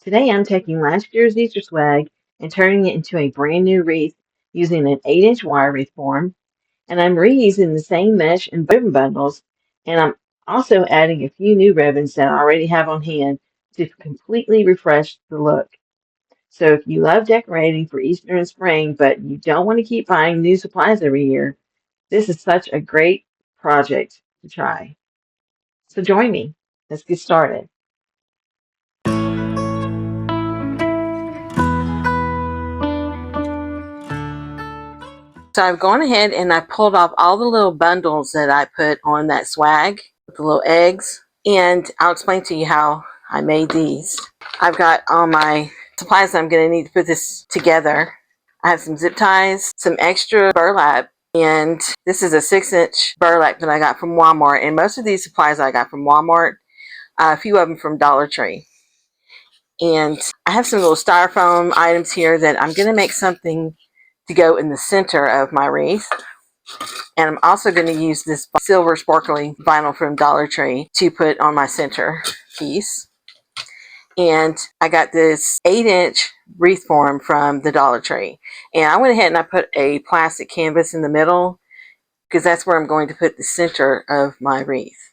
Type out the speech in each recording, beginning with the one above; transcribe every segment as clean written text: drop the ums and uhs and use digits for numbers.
Today I'm taking last year's Easter swag and turning it into a brand new wreath using an 8-inch wire wreath form, and I'm reusing the same mesh and ribbon bundles, and I'm also adding a few new ribbons that I already have on hand to completely refresh the look. So if you love decorating for Easter and spring, but you don't want to keep buying new supplies every year, this is such a great project to try. So join me. Let's get started. So I've gone ahead and I pulled off all the little bundles that I put on that swag with the little eggs, and I'll explain to you how I made these. I've got all my supplies I'm going to need to put this together. I have some zip ties, some extra burlap, and this is a 6-inch burlap that I got from Walmart, and most of these supplies I got from Walmart, a few of them from Dollar Tree. And I have some little styrofoam items here that I'm going to make something to go in the center of my wreath. And I'm also going to use this silver sparkly vinyl from Dollar Tree to put on my center piece. And I got this 8-inch wreath form from the Dollar Tree. And I went ahead and I put a plastic canvas in the middle because that's where I'm going to put the center of my wreath.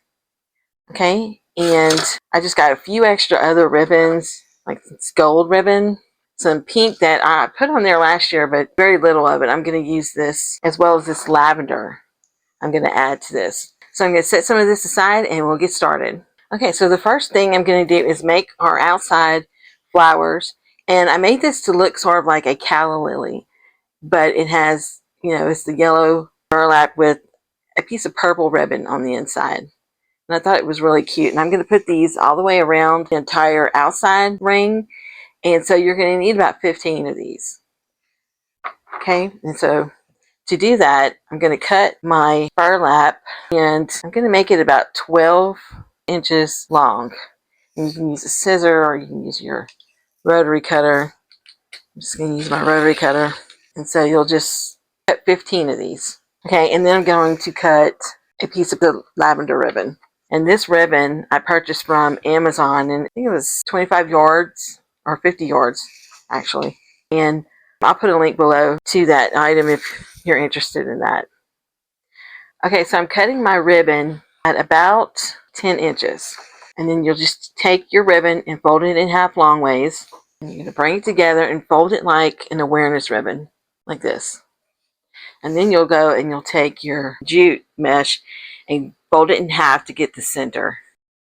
Okay, and I just got a few extra other ribbons, like this gold ribbon, some pink that I put on there last year, but very little of it. I'm going to use this as well as this lavender. I'm going to add to this. So I'm going to set some of this aside and we'll get started. Okay, so the first thing I'm going to do is make our outside flowers. And I made this to look sort of like a calla lily, but it has, it's the yellow burlap with a piece of purple ribbon on the inside. And I thought it was really cute. And I'm going to put these all the way around the entire outside ring. And so you're going to need about 15 of these. Okay, and so to do that, I'm going to cut my burlap, and I'm going to make it about 12 inches long. And you can use a scissor or you can use your rotary cutter. I'm just going to use my rotary cutter. And so you'll just cut 15 of these. Okay, and then I'm going to cut a piece of the lavender ribbon. And this ribbon I purchased from Amazon, and I think it was 25 yards or 50 yards actually. And I'll put a link below to that item if you're interested in that. Okay, so I'm cutting my ribbon at about 10 inches. And then you'll just take your ribbon and fold it in half long ways. And you're going to bring it together and fold it like an awareness ribbon, like this. And then you'll go and you'll take your jute mesh and fold it in half to get the center.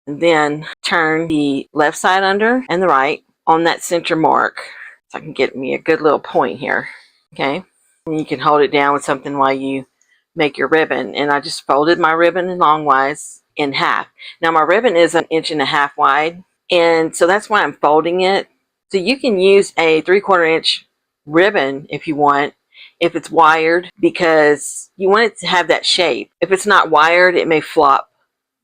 And then turn the left side under and the right on that center mark, so I can get me a good little point here. Okay, and you can hold it down with something while you make your ribbon. And I just folded my ribbon longwise in half. Now my ribbon is 1.5 inches wide, and so that's why I'm folding it. So you can use a 3/4 inch ribbon if you want, if it's wired, because you want it to have that shape. If it's not wired, it may flop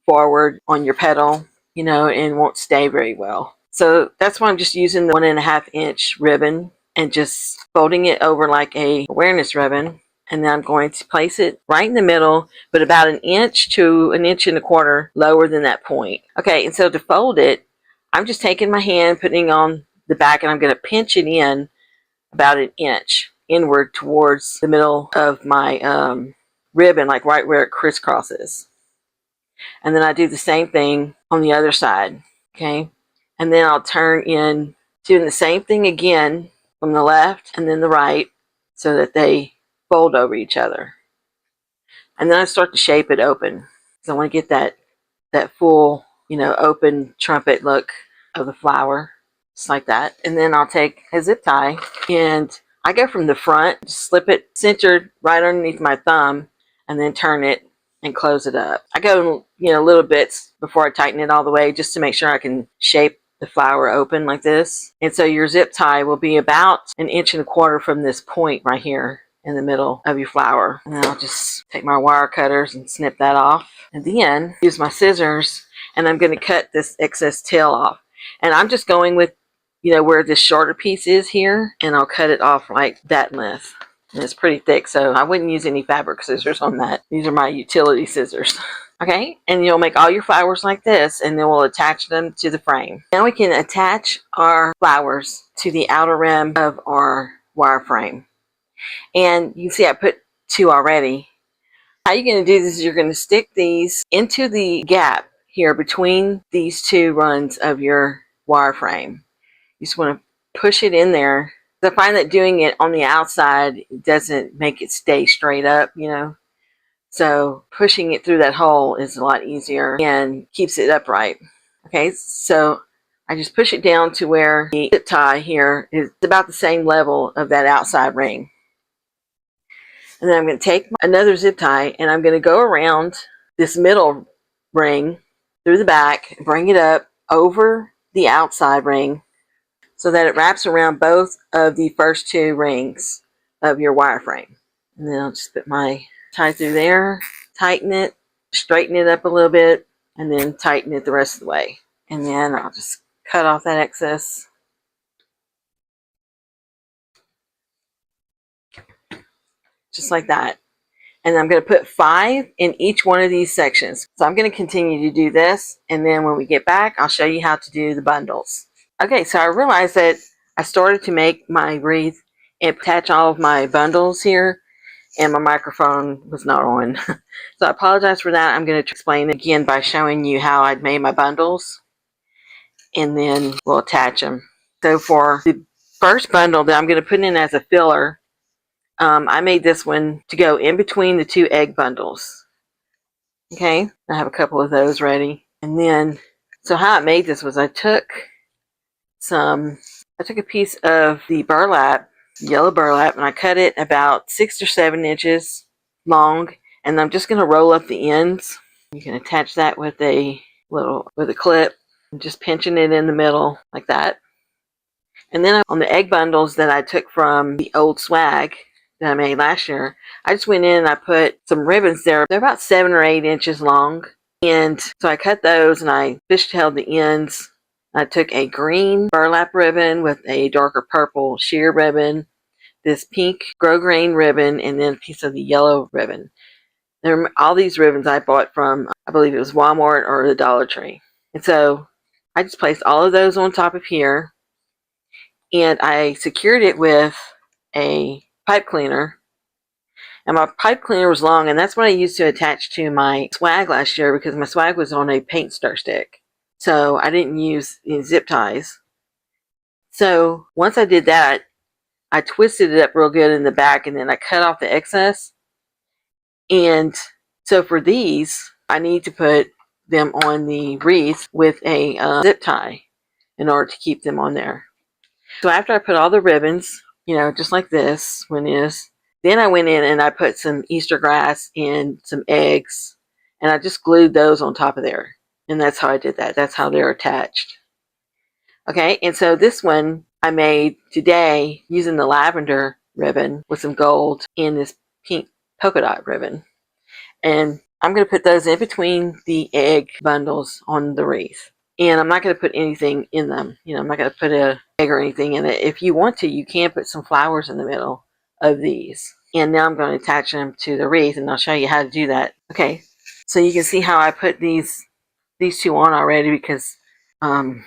forward on your petal, and won't stay very well. So that's why I'm just using the 1.5 inch ribbon and just folding it over like a awareness ribbon. And then I'm going to place it right in the middle, but about 1 inch to 1.25 inches lower than that point. Okay, and so to fold it, I'm just taking my hand, putting it on the back, and I'm going to pinch it in about 1 inch inward towards the middle of my ribbon, like right where it crisscrosses. And then I do the same thing on the other side. Okay, and then I'll turn in, doing the same thing again from the left and then the right, so that they fold over each other. And then I start to shape it open. So I want to get that full, open trumpet look of the flower, just like that. And then I'll take a zip tie, and I go from the front, just slip it centered right underneath my thumb, and then turn it and close it up. I go, little bits before I tighten it all the way, just to make sure I can shape the flower open like this. And so your zip tie will be about 1.25 inches from this point right here in the middle of your flower. And then I'll just take my wire cutters and snip that off, and then use my scissors, and I'm going to cut this excess tail off. And I'm just going with, where this shorter piece is here, and I'll cut it off like that length. And it's pretty thick, so I wouldn't use any fabric scissors on that. These are my utility scissors. Okay, and you'll make all your flowers like this, and then we'll attach them to the frame. Now we can attach our flowers to the outer rim of our wireframe. And you see I put 2 already. How you're going to do this is you're going to stick these into the gap here between these 2 runs of your wireframe. You just want to push it in there. I find that doing it on the outside doesn't make it stay straight up, you know. So pushing it through that hole is a lot easier and keeps it upright. Okay, so I just push it down to where the zip tie here is about the same level of that outside ring. And then I'm going to take another zip tie and I'm going to go around this middle ring through the back, bring it up over the outside ring so that it wraps around both of the first 2 rings of your wireframe. And then I'll just put my tie through there, tighten it, straighten it up a little bit, and then tighten it the rest of the way. And then I'll just cut off that excess. Just like that. And I'm going to put 5 in each one of these sections. So I'm going to continue to do this, and then when we get back, I'll show you how to do the bundles. Okay, so I realized that I started to make my wreath and attach all of my bundles here, and my microphone was not on. So I apologize for that. I'm going to explain again by showing you how I'd made my bundles, and then we'll attach them. So for the first bundle that I'm going to put in as a filler, I made this one to go in between the 2 egg bundles. Okay, I have a couple of those ready. And then, so how I made this was I took a piece of the burlap, yellow burlap, and I cut it about 6 or 7 inches long, and I'm just going to roll up the ends. You can attach that with a clip, and just pinching it in the middle like that. And then on the egg bundles that I took from the old swag that I made last year, I just went in and I put some ribbons there. They're about 7 or 8 inches long, and so I cut those and I fishtailed the ends. I took a green burlap ribbon with a darker purple sheer ribbon, this pink grosgrain ribbon, and then a piece of the yellow ribbon. All these ribbons I bought from, I believe it was Walmart or the Dollar Tree. And so I just placed all of those on top of here, and I secured it with a pipe cleaner. And my pipe cleaner was long, and that's what I used to attach to my swag last year because my swag was on a paint stir stick. So I didn't use any zip ties. So once I did that, I twisted it up real good in the back, and then I cut off the excess. And so for these, I need to put them on the wreath with a zip tie in order to keep them on there. So after I put all the ribbons, you know, just like this one is, then I went in and I put some Easter grass and some eggs, and I just glued those on top of there. And that's how I did that. That's how they're attached. Okay, and so this one I made today using the lavender ribbon with some gold and this pink polka dot ribbon. And I'm going to put those in between the egg bundles on the wreath. And I'm not going to put anything in them. You know, I'm not going to put an egg or anything in it. If you want to, you can put some flowers in the middle of these. And now I'm going to attach them to the wreath, and I'll show you how to do that. Okay, so you can see how I put these 2 on already because, you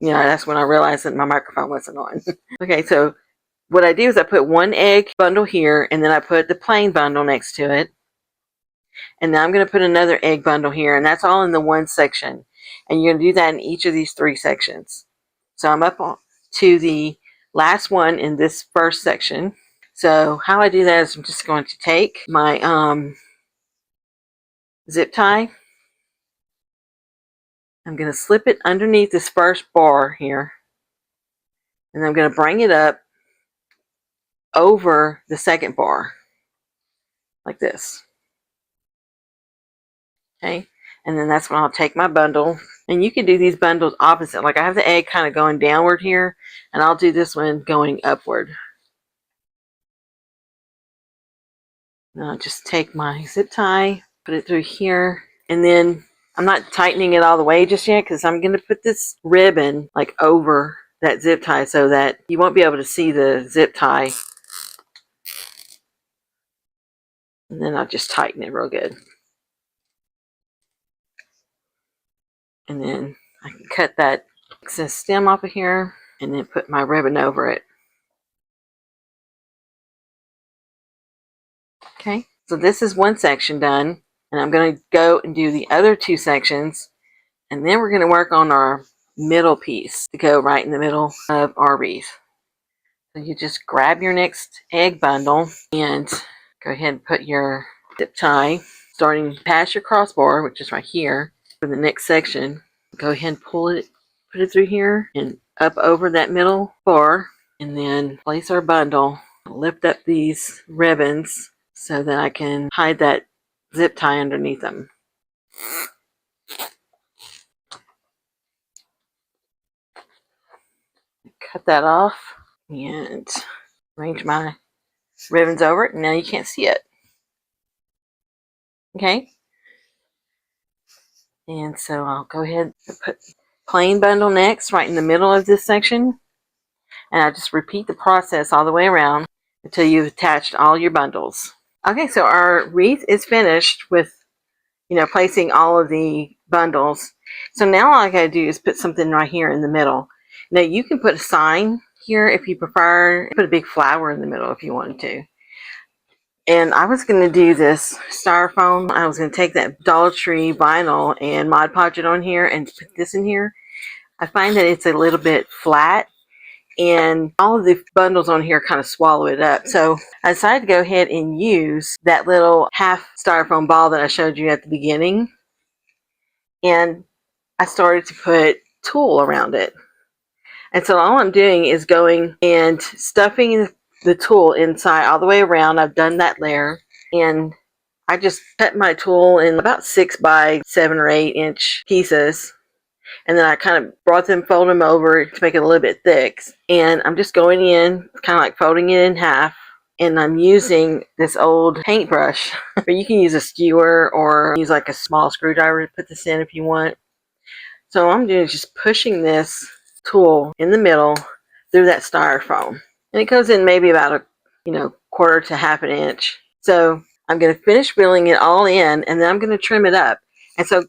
know, that's when I realized that my microphone wasn't on. Okay, so what I do is I put 1 egg bundle here, and then I put the plain bundle next to it. And now I'm going to put another egg bundle here, and that's all in the one section. And you're going to do that in each of these 3 sections. So I'm up to the last one in this first section. So how I do that is I'm just going to take my zip tie. I'm going to slip it underneath this first bar here. And I'm going to bring it up over the second bar. Like this. Okay. And then that's when I'll take my bundle. And you can do these bundles opposite. Like I have the egg kind of going downward here, and I'll do this one going upward. Now I'll just take my zip tie, put it through here, and then I'm not tightening it all the way just yet because I'm going to put this ribbon like over that zip tie so that you won't be able to see the zip tie. And then I'll just tighten it real good. And then I can cut that excess stem off of here and then put my ribbon over it. Okay, so this is one section done, and I'm going to go and do the other two sections, and then we're going to work on our middle piece to go right in the middle of our wreath. So you just grab your next egg bundle and go ahead and put your zip tie starting past your crossbar, which is right here, for the next section. Go ahead and pull it, put it through here and up over that middle bar, and then place our bundle. Lift up these ribbons so that I can hide that zip tie underneath them. Cut that off and arrange my ribbons over it, and now you can't see it. Okay, and so I'll go ahead and put plain bundle next right in the middle of this section, and I just repeat the process all the way around until you've attached all your bundles. Okay, so our wreath is finished with, placing all of the bundles. So now all I gotta do is put something right here in the middle. Now you can put a sign here if you prefer, put a big flower in the middle if you wanted to. And I was going to do this styrofoam. I was going to take that Dollar Tree vinyl and Mod Podge it on here and put this in here. I find that it's a little bit flat, and all of the bundles on here kind of swallow it up. So I decided to go ahead and use that little half styrofoam ball that I showed you at the beginning. And I started to put tulle around it. And so all I'm doing is going and stuffing the tulle inside all the way around. I've done that layer, and I just cut my tulle in about 6 by 7 or 8 inch pieces, and then I kind of brought them, fold them over to make it a little bit thick, and I'm just going in, kind of like folding it in half, and I'm using this old paintbrush, or you can use a skewer or use like a small screwdriver to put this in if you want. So all I'm doing is just pushing this tulle in the middle through that styrofoam, and it goes in maybe about a quarter to half an inch. So I'm going to finish filling it all in, and then I'm going to trim it up. And so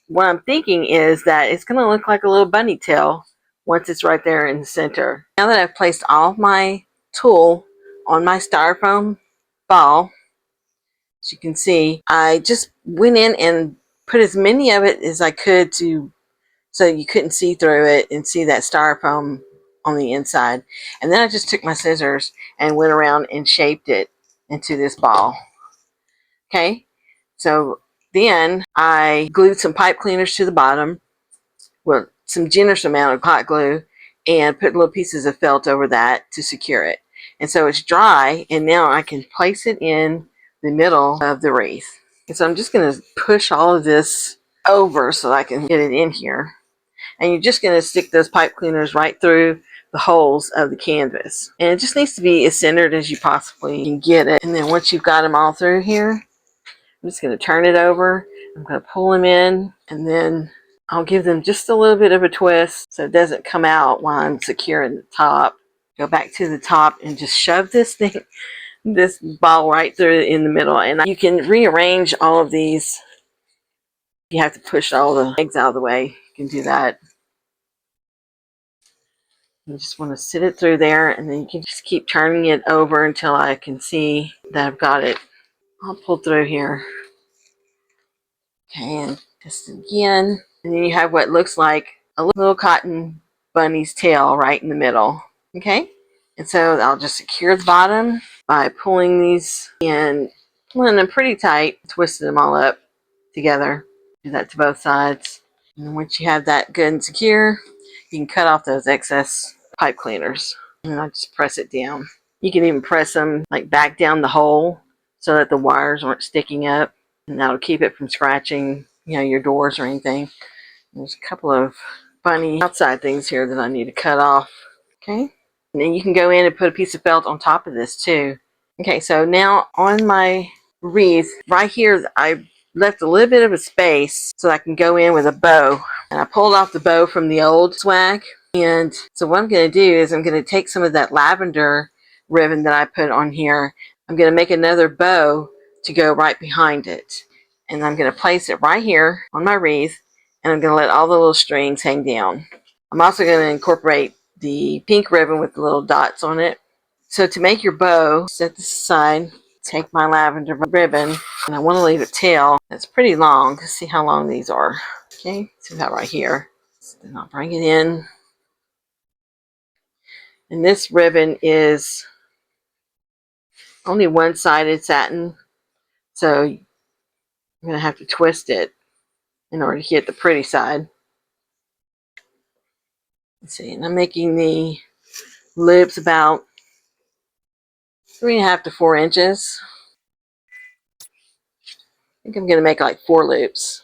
what I'm thinking is that it's going to look like a little bunny tail once it's right there in the center. Now that I've placed all of my tulle on my styrofoam ball, as you can see, I just went in and put as many of it as I could so you couldn't see through it and see that styrofoam on the inside. And then I just took my scissors and went around and shaped it into this ball. Okay, so then I glued some pipe cleaners to the bottom with some generous amount of hot glue and put little pieces of felt over that to secure it. And so it's dry, and now I can place it in the middle of the wreath. And so I'm just going to push all of this over so I can get it in here. And you're just going to stick those pipe cleaners right through the holes of the canvas. And it just needs to be as centered as you possibly can get it. And then once you've got them all through here, I'm just going to turn it over. I'm going to pull them in, and then I'll give them just a little bit of a twist so it doesn't come out while I'm securing the top. Go back to the top and just shove this ball right through in the middle. And you can rearrange all of these. You have to push all the eggs out of the way. You can do that. You just want to sit it through there, and then you can just keep turning it over until I can see that I've got it all pulled through here. Okay, and just again. And then you have what looks like a little cotton bunny's tail right in the middle. Okay, and so I'll just secure the bottom by pulling these and pulling them pretty tight, twisting them all up together. Do that to both sides. And then once you have that good and secure, you can cut off those excess pipe cleaners. And I just press it down. You can even press them like back down the hole so that the wires aren't sticking up, and that'll keep it from scratching, your doors or anything. There's a couple of funny outside things here that I need to cut off. Okay, and then you can go in and put a piece of felt on top of this too. Okay, so now on my wreath right here, I left a little bit of a space so I can go in with a bow. And I pulled off the bow from the old swag. And so what I'm going to do is I'm going to take some of that lavender ribbon that I put on here. I'm going to make another bow to go right behind it. And I'm going to place it right here on my wreath. And I'm going to let all the little strings hang down. I'm also going to incorporate the pink ribbon with the little dots on it. So to make your bow, set this aside, take my lavender ribbon, and I want to leave a tail that's pretty long. See how long these are. Okay, see that right here. So then I'll bring it in. And this ribbon is only one-sided satin, so I'm going to have to twist it in order to get the pretty side. Let's see, and I'm making the loops about 3.5 to 4 inches. I think I'm going to make like 4 loops.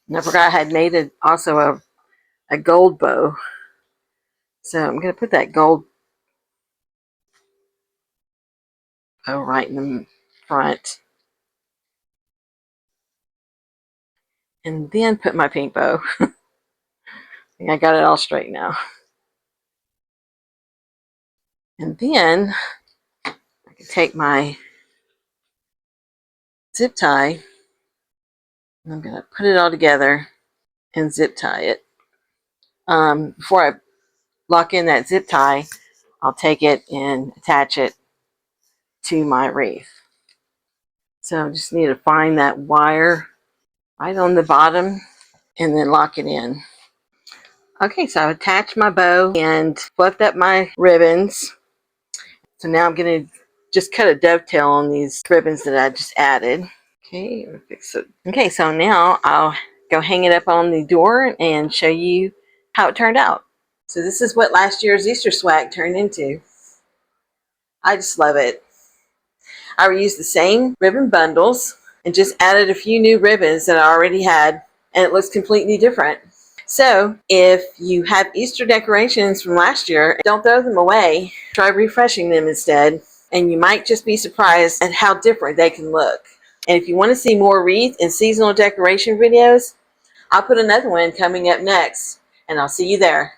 And I forgot I had made also a gold bow. So I'm going to put that gold bow right in the front. And then put my pink bow. I think I got it all straight now. And then I can take my zip tie and I'm going to put it all together and zip tie it. Before I lock in that zip tie, I'll take it and attach it to my wreath. So I just need to find that wire right on the bottom and then lock it in. Okay, so I've attached my bow and fluffed up my ribbons. So now I'm going to just cut a dovetail on these ribbons that I just added. Okay, fix it. Okay, so now I'll go hang it up on the door and show you how it turned out. So this is what last year's Easter swag turned into. I just love it. I reused the same ribbon bundles and just added a few new ribbons that I already had, and it looks completely different. So if you have Easter decorations from last year, don't throw them away. Try refreshing them instead, and you might just be surprised at how different they can look. And if you want to see more wreath and seasonal decoration videos, I'll put another one coming up next, and I'll see you there.